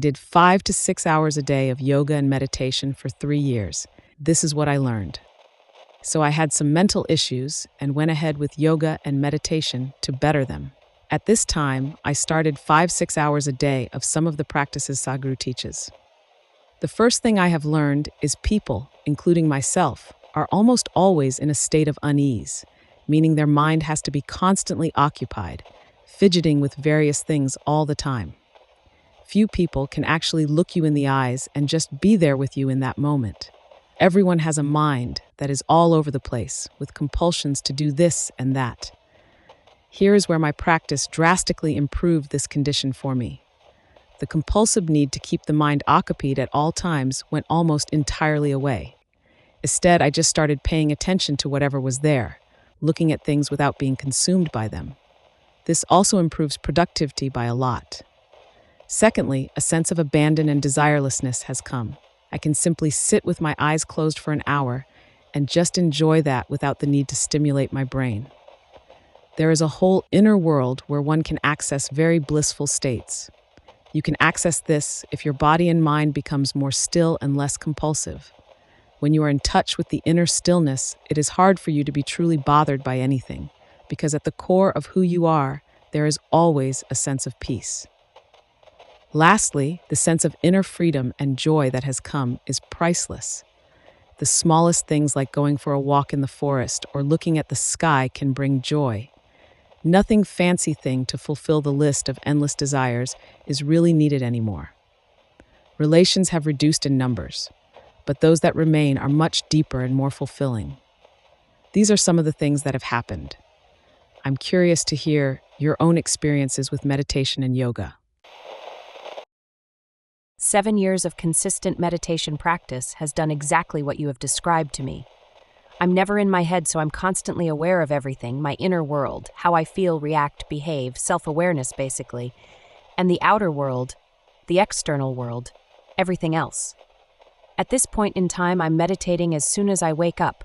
did 5 to 6 hours a day of yoga and meditation for 3 years. This is what I learned. So I had some mental issues and went ahead with yoga and meditation to better them. At this time, I started 5-6 hours a day of some of the practices Sadhguru teaches. The first thing I have learned is people, including myself, are almost always in a state of unease, meaning their mind has to be constantly occupied, fidgeting with various things all the time. Few people can actually look you in the eyes and just be there with you in that moment. Everyone has a mind that is all over the place, with compulsions to do this and that. Here is where my practice drastically improved this condition for me. The compulsive need to keep the mind occupied at all times went almost entirely away. Instead, I just started paying attention to whatever was there, looking at things without being consumed by them. This also improves productivity by a lot. Secondly, a sense of abandon and desirelessness has come. I can simply sit with my eyes closed for an hour and just enjoy that without the need to stimulate my brain. There is a whole inner world where one can access very blissful states. You can access this if your body and mind becomes more still and less compulsive. When you are in touch with the inner stillness, it is hard for you to be truly bothered by anything, because at the core of who you are, there is always a sense of peace. Lastly, the sense of inner freedom and joy that has come is priceless. The smallest things like going for a walk in the forest or looking at the sky can bring joy. Nothing fancy thing to fulfill the list of endless desires is really needed anymore. Relations have reduced in numbers, but those that remain are much deeper and more fulfilling. These are some of the things that have happened. I'm curious to hear your own experiences with meditation and yoga. 7 years of consistent meditation practice has done exactly what you have described to me. I'm never in my head, so I'm constantly aware of everything, my inner world, how I feel, react, behave, self-awareness basically, and the outer world, the external world, everything else. At this point in time, I'm meditating as soon as I wake up.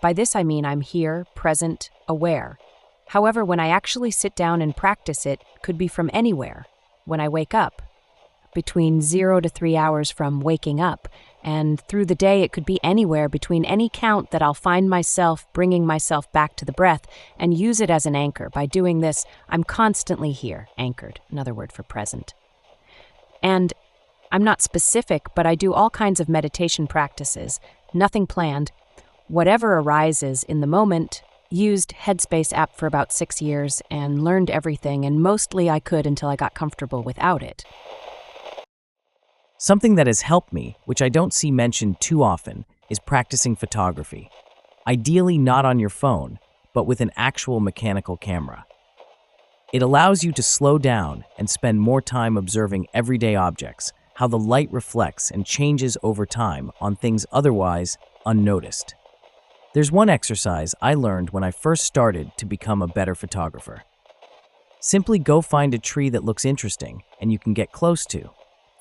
By this I mean I'm here, present, aware. However, when I actually sit down and practice it, could be from anywhere. When I wake up, between 0 to 3 hours from waking up, and through the day it could be anywhere between any count that I'll find myself bringing myself back to the breath and use it as an anchor. By doing this, I'm constantly here, anchored, another word for present. And I'm not specific, but I do all kinds of meditation practices, nothing planned. Whatever arises in the moment, used Headspace app for about 6 years and learned everything, and mostly I could until I got comfortable without it. Something that has helped me, which I don't see mentioned too often, is practicing photography. Ideally not on your phone, but with an actual mechanical camera. It allows you to slow down and spend more time observing everyday objects, how the light reflects and changes over time on things otherwise unnoticed. There's one exercise I learned when I first started to become a better photographer. Simply go find a tree that looks interesting and you can get close to.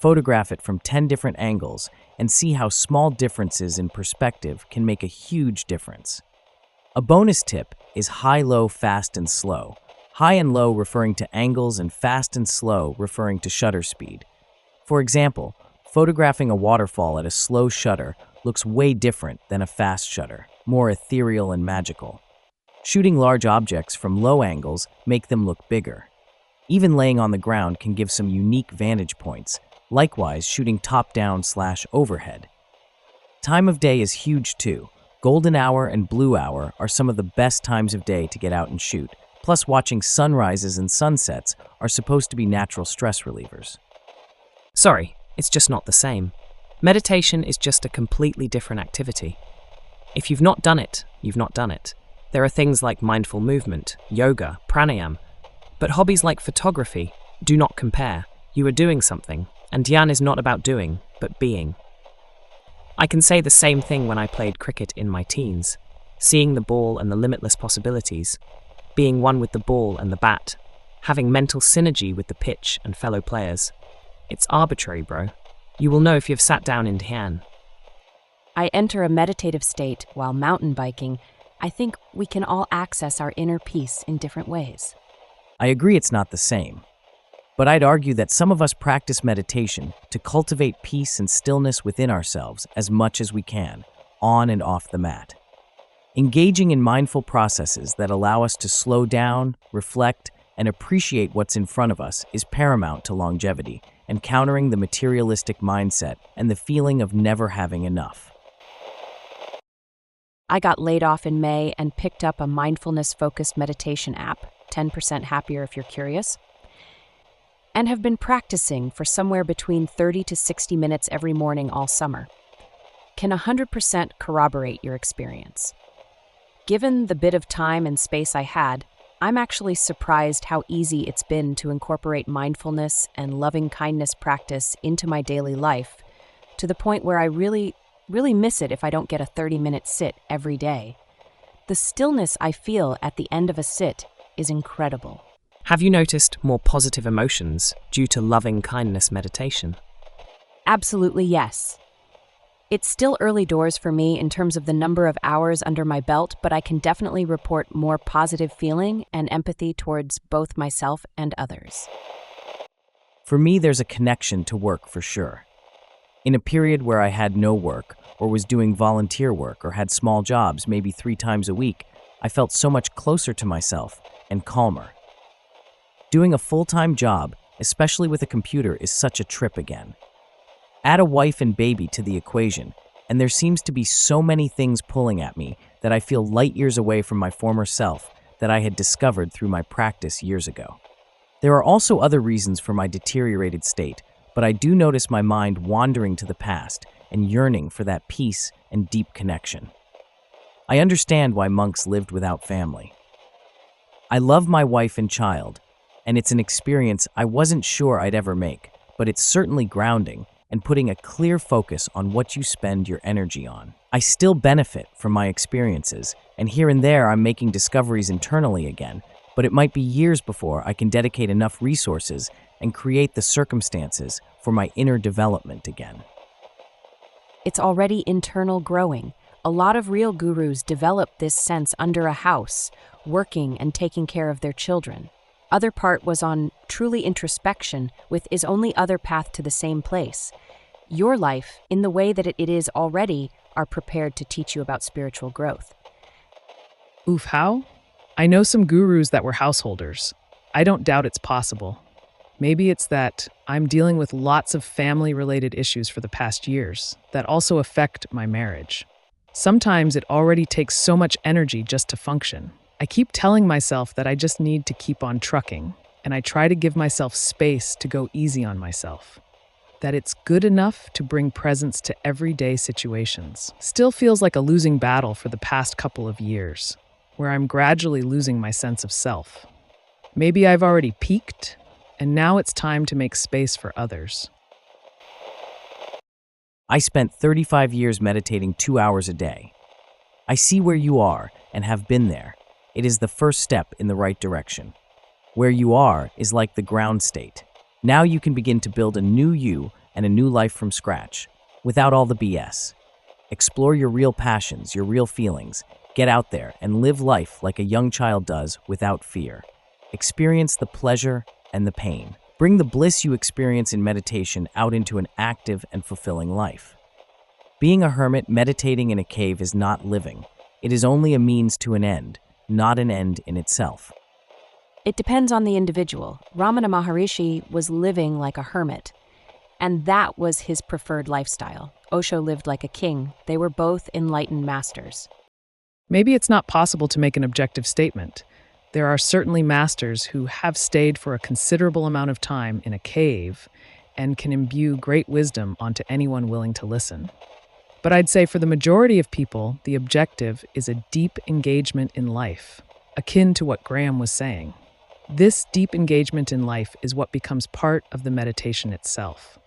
Photograph it from 10 different angles and see how small differences in perspective can make a huge difference. A bonus tip is high, low, fast, and slow. High and low referring to angles and fast and slow referring to shutter speed. For example, photographing a waterfall at a slow shutter looks way different than a fast shutter, more ethereal and magical. Shooting large objects from low angles make them look bigger. Even laying on the ground can give some unique vantage points. Likewise, shooting top-down/overhead. Time of day is huge too. Golden hour and blue hour are some of the best times of day to get out and shoot. Plus, watching sunrises and sunsets are supposed to be natural stress relievers. Sorry, it's just not the same. Meditation is just a completely different activity. If you've not done it, you've not done it. There are things like mindful movement, yoga, pranayama, but hobbies like photography do not compare. You are doing something. And dhyan is not about doing, but being. I can say the same thing when I played cricket in my teens, seeing the ball and the limitless possibilities, being one with the ball and the bat, having mental synergy with the pitch and fellow players. It's arbitrary, bro. You will know if you've sat down in dhyan. I enter a meditative state while mountain biking. I think we can all access our inner peace in different ways. I agree it's not the same. But I'd argue that some of us practice meditation to cultivate peace and stillness within ourselves as much as we can, on and off the mat. Engaging in mindful processes that allow us to slow down, reflect, and appreciate what's in front of us is paramount to longevity and countering the materialistic mindset and the feeling of never having enough. I got laid off in May and picked up a mindfulness-focused meditation app, 10% Happier if you're curious, and have been practicing for somewhere between 30 to 60 minutes every morning all summer. Can 100% corroborate your experience. Given the bit of time and space I had, I'm actually surprised how easy it's been to incorporate mindfulness and loving-kindness practice into my daily life, to the point where I really miss it if I don't get a 30-minute sit every day. The stillness I feel at the end of a sit is incredible. Have you noticed more positive emotions due to loving kindness meditation? Absolutely yes. It's still early doors for me in terms of the number of hours under my belt, but I can definitely report more positive feeling and empathy towards both myself and others. For me, there's a connection to work for sure. In a period where I had no work, or was doing volunteer work, or had small jobs maybe 3 times a week, I felt so much closer to myself and calmer. Doing a full-time job, especially with a computer, is such a trip again. Add a wife and baby to the equation, and there seems to be so many things pulling at me that I feel light years away from my former self that I had discovered through my practice years ago. There are also other reasons for my deteriorated state, but I do notice my mind wandering to the past and yearning for that peace and deep connection. I understand why monks lived without family. I love my wife and child, and it's an experience I wasn't sure I'd ever make, but it's certainly grounding and putting a clear focus on what you spend your energy on. I still benefit from my experiences, and here and there I'm making discoveries internally again, but it might be years before I can dedicate enough resources and create the circumstances for my inner development again. It's already internal growing. A lot of real gurus develop this sense under a house, working and taking care of their children. Other part was on truly introspection with Is Only Other Path to the Same Place. Your life, in the way that it is already, are prepared to teach you about spiritual growth. Oof, how? I know some gurus that were householders. I don't doubt it's possible. Maybe it's that I'm dealing with lots of family-related issues for the past years that also affect my marriage. Sometimes it already takes so much energy just to function. I keep telling myself that I just need to keep on trucking, and I try to give myself space to go easy on myself. That it's good enough to bring presence to everyday situations. Still feels like a losing battle for the past couple of years, where I'm gradually losing my sense of self. Maybe I've already peaked, and now it's time to make space for others. I spent 35 years meditating 2 hours a day. I see where you are and have been there. It is the first step in the right direction. Where you are is like the ground state. Now you can begin to build a new you and a new life from scratch, without all the BS. Explore your real passions, your real feelings. Get out there and live life like a young child does, without fear. Experience the pleasure and the pain. Bring the bliss you experience in meditation out into an active and fulfilling life. Being a hermit meditating in a cave is not living. It is only a means to an end, not an end in itself. It depends on the individual. Ramana Maharishi was living like a hermit, and that was his preferred lifestyle. Osho lived like a king. They were both enlightened masters. Maybe it's not possible to make an objective statement. There are certainly masters who have stayed for a considerable amount of time in a cave and can imbue great wisdom onto anyone willing to listen. But I'd say for the majority of people, the objective is a deep engagement in life, akin to what Graham was saying. This deep engagement in life is what becomes part of the meditation itself.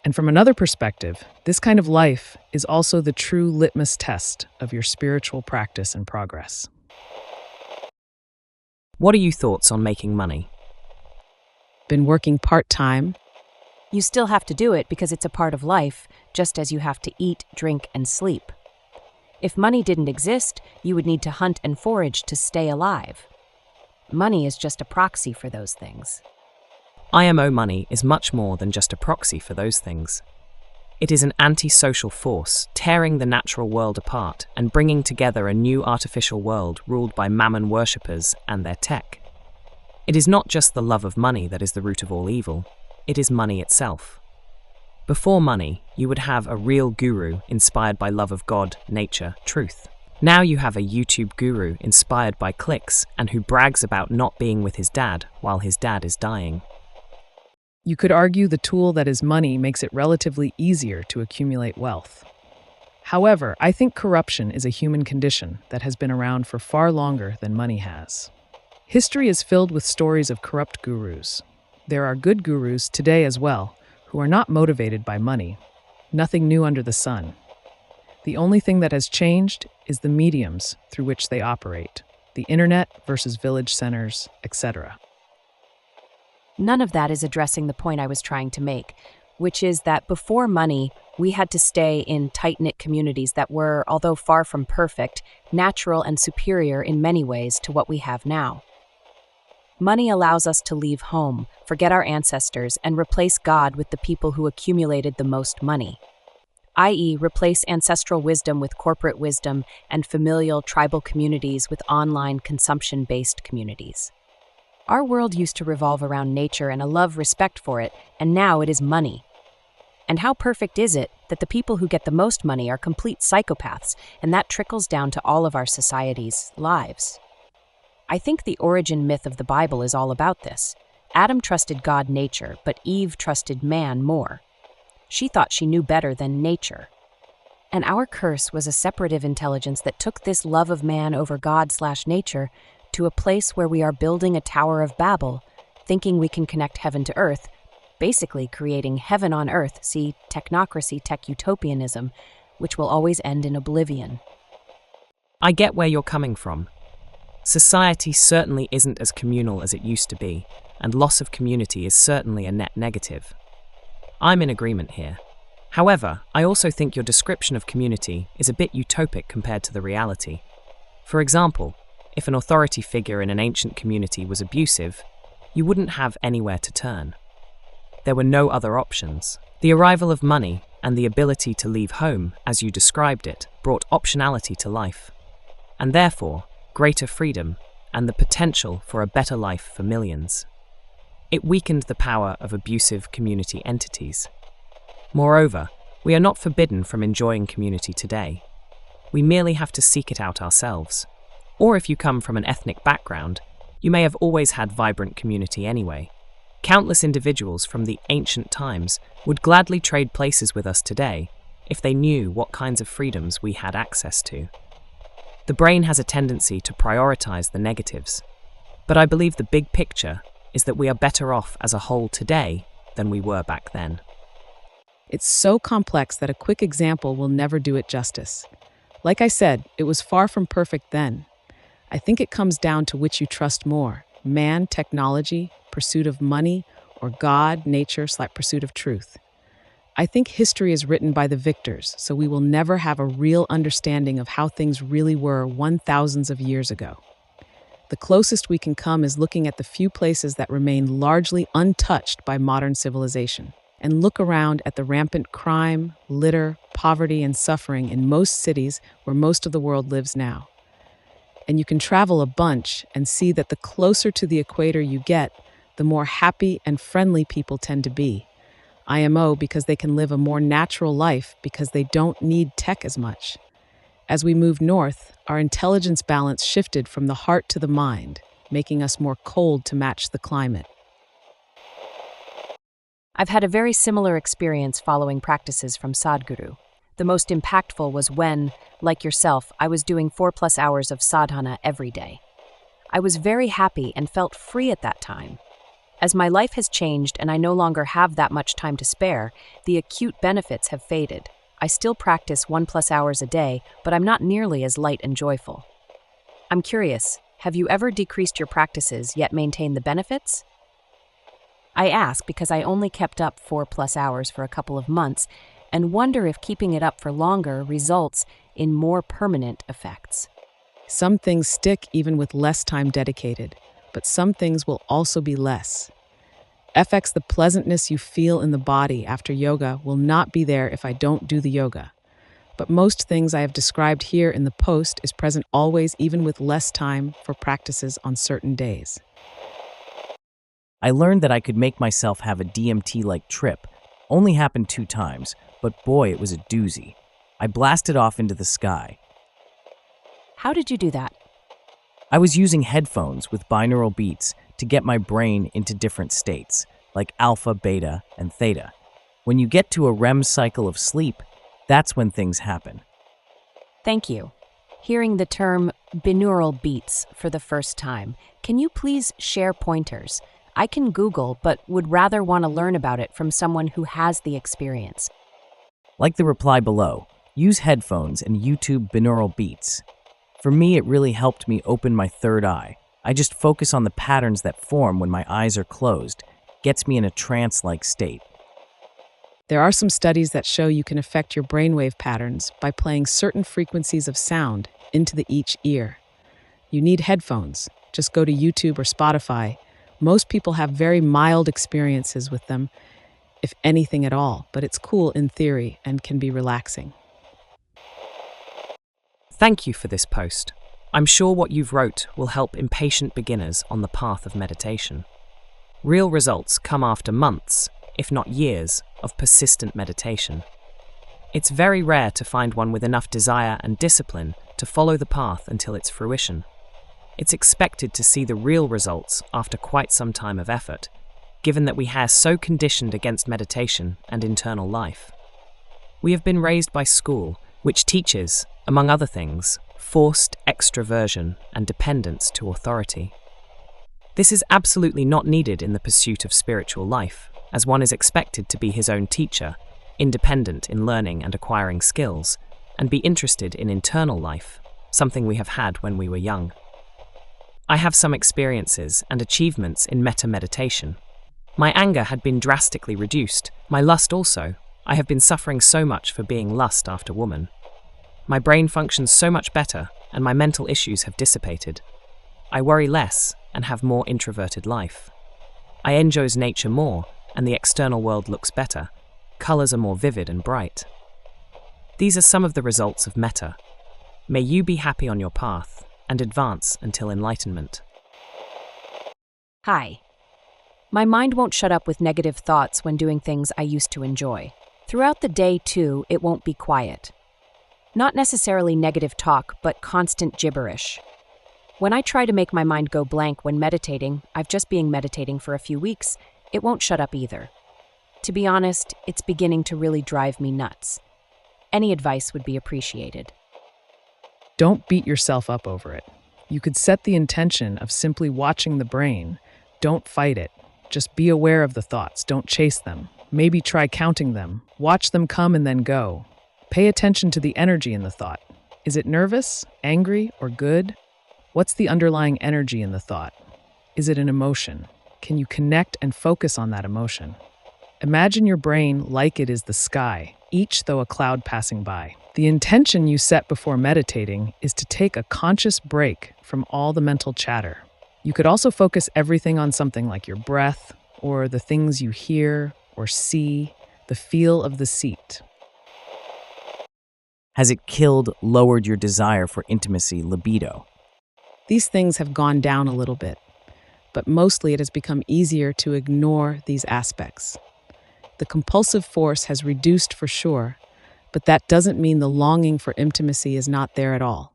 And from another perspective, this kind of life is also the true litmus test of your spiritual practice and progress. What are your thoughts on making money? Been working part-time. You still have to do it because it's a part of life, just as you have to eat, drink, and sleep. If money didn't exist, you would need to hunt and forage to stay alive. Money is just a proxy for those things. IMO money is much more than just a proxy for those things. It is an anti-social force, tearing the natural world apart and bringing together a new artificial world ruled by mammon worshippers and their tech. It is not just the love of money that is the root of all evil, it is money itself. Before money, you would have a real guru inspired by love of God, nature, truth. Now you have a YouTube guru inspired by clicks and who brags about not being with his dad while his dad is dying. You could argue the tool that is money makes it relatively easier to accumulate wealth. However, I think corruption is a human condition that has been around for far longer than money has. History is filled with stories of corrupt gurus. There are good gurus today as well, who are not motivated by money. Nothing new under the sun. The only thing that has changed is the mediums through which they operate, the internet versus village centers, etc. None of that is addressing the point I was trying to make, which is that before money, we had to stay in tight-knit communities that were, although far from perfect, natural and superior in many ways to what we have now. Money allows us to leave home, forget our ancestors, and replace God with the people who accumulated the most money, i.e., replace ancestral wisdom with corporate wisdom and familial tribal communities with online consumption-based communities. Our world used to revolve around nature and a love-respect for it, and now it is money. And how perfect is it that the people who get the most money are complete psychopaths, and that trickles down to all of our society's lives? I think the origin myth of the Bible is all about this. Adam trusted God nature, but Eve trusted man more. She thought she knew better than nature. And our curse was a separative intelligence that took this love of man over God/nature to a place where we are building a Tower of Babel, thinking we can connect heaven to earth, basically creating heaven on earth, see technocracy, tech utopianism, which will always end in oblivion. I get where you're coming from. Society certainly isn't as communal as it used to be, and loss of community is certainly a net negative. I'm in agreement here. However, I also think your description of community is a bit utopic compared to the reality. For example, if an authority figure in an ancient community was abusive, you wouldn't have anywhere to turn. There were no other options. The arrival of money and the ability to leave home, as you described it, brought optionality to life, and therefore greater freedom and the potential for a better life for millions. It weakened the power of abusive community entities. Moreover, we are not forbidden from enjoying community today. We merely have to seek it out ourselves. Or if you come from an ethnic background, you may have always had vibrant community anyway. Countless individuals from the ancient times would gladly trade places with us today if they knew what kinds of freedoms we had access to. The brain has a tendency to prioritize the negatives, but I believe the big picture is that we are better off as a whole today than we were back then. It's so complex that a quick example will never do it justice. Like I said, it was far from perfect then. I think it comes down to which you trust more, man, technology, pursuit of money, or God, nature, pursuit of truth. I think history is written by the victors, so we will never have a real understanding of how things really were 1,000s of years ago. The closest we can come is looking at the few places that remain largely untouched by modern civilization, and look around at the rampant crime, litter, poverty, and suffering in most cities where most of the world lives now. And you can travel a bunch and see that the closer to the equator you get, the more happy and friendly people tend to be. IMO because they can live a more natural life because they don't need tech as much. As we moved north, our intelligence balance shifted from the heart to the mind, making us more cold to match the climate. I've had a very similar experience following practices from Sadhguru. The most impactful was when, like yourself, I was doing 4+ hours of sadhana every day. I was very happy and felt free at that time. As my life has changed and I no longer have that much time to spare, the acute benefits have faded. I still practice 1+ hours a day, but I'm not nearly as light and joyful. I'm curious, have you ever decreased your practices yet maintained the benefits? I ask because I only kept up 4+ hours for a couple of months and wonder if keeping it up for longer results in more permanent effects. Some things stick even with less time dedicated, but some things will also be less. FX, the pleasantness you feel in the body after yoga will not be there if I don't do the yoga. But most things I have described here in the post is present always, even with less time for practices on certain days. I learned that I could make myself have a DMT-like trip. Only happened 2 times, but boy, it was a doozy. I blasted off into the sky. How did you do that? I was using headphones with binaural beats to get my brain into different states, like alpha, beta, and theta. When you get to a REM cycle of sleep, that's when things happen. Thank you. Hearing the term binaural beats for the first time, can you please share pointers? I can Google, but would rather want to learn about it from someone who has the experience. Like the reply below, use headphones and YouTube binaural beats. For me, it really helped me open my third eye. I just focus on the patterns that form when my eyes are closed. Gets me in a trance-like state. There are some studies that show you can affect your brainwave patterns by playing certain frequencies of sound into each ear. You need headphones. Just go to YouTube or Spotify. Most people have very mild experiences with them, if anything at all, but it's cool in theory and can be relaxing. Thank you for this post. I'm sure what you've wrote will help impatient beginners on the path of meditation. Real results come after months, if not years, of persistent meditation. It's very rare to find one with enough desire and discipline to follow the path until its fruition. It's expected to see the real results after quite some time of effort, given that we are so conditioned against meditation and internal life. We have been raised by school, which teaches, among other things, forced extroversion and dependence to authority. This is absolutely not needed in the pursuit of spiritual life, as one is expected to be his own teacher, independent in learning and acquiring skills, and be interested in internal life, something we have had when we were young. I have some experiences and achievements in metta-meditation. My anger had been drastically reduced, my lust also. I have been suffering so much for being lust after woman. My brain functions so much better, and my mental issues have dissipated. I worry less and have more introverted life. I enjoy nature more, and the external world looks better. Colors are more vivid and bright. These are some of the results of metta. May you be happy on your path and advance until enlightenment. Hi. My mind won't shut up with negative thoughts when doing things I used to enjoy. Throughout the day, too, it won't be quiet. Not necessarily negative talk, but constant gibberish. When I try to make my mind go blank when meditating, I've just been meditating for a few weeks, it won't shut up either. To be honest, it's beginning to really drive me nuts. Any advice would be appreciated. Don't beat yourself up over it. You could set the intention of simply watching the brain. Don't fight it. Just be aware of the thoughts. Don't chase them. Maybe try counting them. Watch them come and then go. Pay attention to the energy in the thought. Is it nervous, angry, or good? What's the underlying energy in the thought? Is it an emotion? Can you connect and focus on that emotion? Imagine your brain like it is the sky, each though a cloud passing by. The intention you set before meditating is to take a conscious break from all the mental chatter. You could also focus everything on something like your breath, or the things you hear or see, the feel of the seat. Has it killed, lowered your desire for intimacy, libido? These things have gone down a little bit, but mostly it has become easier to ignore these aspects. The compulsive force has reduced for sure, but that doesn't mean the longing for intimacy is not there at all.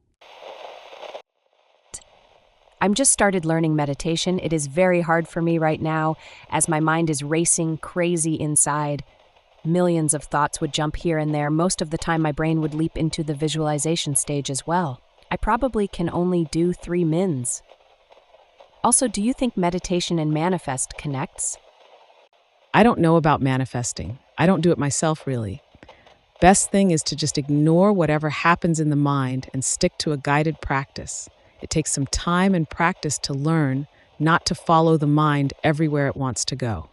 I'm just started learning meditation. It is very hard for me right now, as my mind is racing crazy inside. Millions of thoughts would jump here and there. Most of the time, my brain would leap into the visualization stage as well. I probably can only do 3 mins. Also, do you think meditation and manifest connects? I don't know about manifesting. I don't do it myself, really. Best thing is to just ignore whatever happens in the mind and stick to a guided practice. It takes some time and practice to learn not to follow the mind everywhere it wants to go.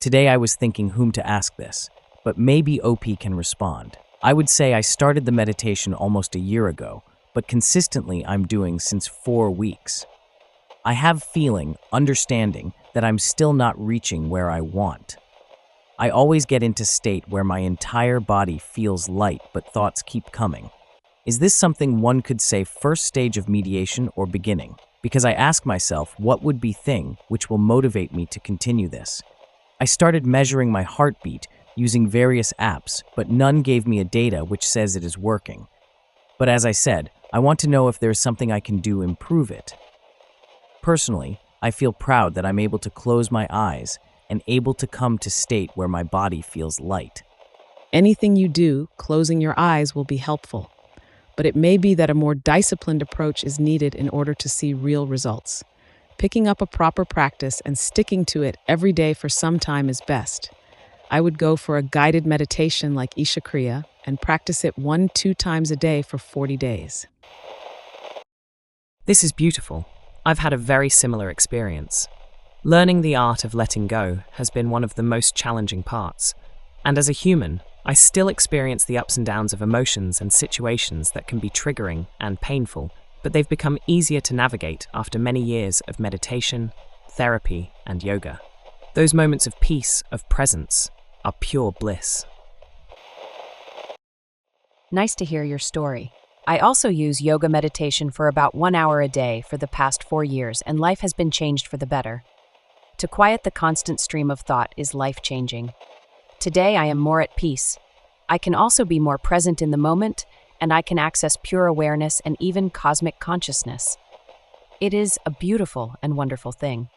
Today I was thinking whom to ask this, but maybe OP can respond. I would say I started the meditation almost a year ago, but consistently I'm doing since 4 weeks. I have feeling, understanding, that I'm still not reaching where I want. I always get into state where my entire body feels light but thoughts keep coming. Is this something one could say first stage of mediation or beginning? Because I ask myself what would be thing which will motivate me to continue this. I started measuring my heartbeat using various apps, but none gave me a data which says it is working. But as I said, I want to know if there is something I can do to improve it. Personally, I feel proud that I'm able to close my eyes and able to come to state where my body feels light. Anything you do, closing your eyes will be helpful, but it may be that a more disciplined approach is needed in order to see real results. Picking up a proper practice and sticking to it every day for some time is best. I would go for a guided meditation like Isha Kriya and practice it 1-2 times a day for 40 days. This is beautiful. I've had a very similar experience. Learning the art of letting go has been one of the most challenging parts. And as a human, I still experience the ups and downs of emotions and situations that can be triggering and painful, but they've become easier to navigate after many years of meditation, therapy, and yoga. Those moments of peace, of presence, are pure bliss. Nice to hear your story. I also use yoga meditation for about 1 hour a day for the past 4 years, and life has been changed for the better. To quiet the constant stream of thought is life-changing. Today, I am more at peace. I can also be more present in the moment, and I can access pure awareness and even cosmic consciousness. It is a beautiful and wonderful thing.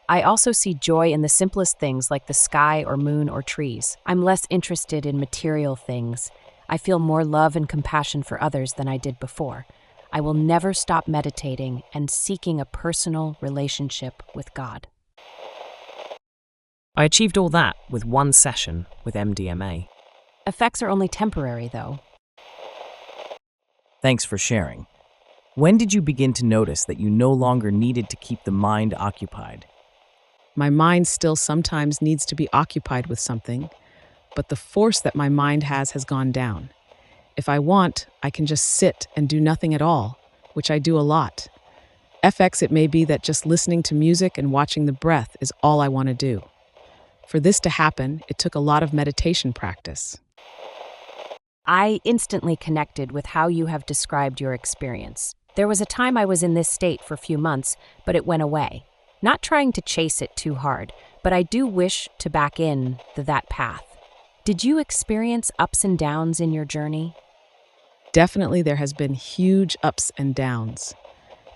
I also see joy in the simplest things like the sky or moon or trees. I'm less interested in material things. I feel more love and compassion for others than I did before. I will never stop meditating and seeking a personal relationship with God. I achieved all that with 1 session with MDMA. Effects are only temporary, though. Thanks for sharing. When did you begin to notice that you no longer needed to keep the mind occupied? My mind still sometimes needs to be occupied with something, but the force that my mind has gone down. If I want, I can just sit and do nothing at all, which I do a lot. FX, it may be that just listening to music and watching the breath is all I want to do. For this to happen, it took a lot of meditation practice. I instantly connected with how you have described your experience. There was a time I was in this state for a few months, but it went away. Not trying to chase it too hard, but I do wish to back in that path. Did you experience ups and downs in your journey? Definitely there has been huge ups and downs.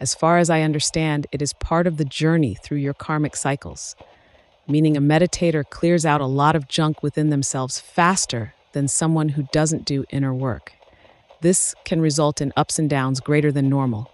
As far as I understand, it is part of the journey through your karmic cycles, meaning a meditator clears out a lot of junk within themselves faster than someone who doesn't do inner work. This can result in ups and downs greater than normal.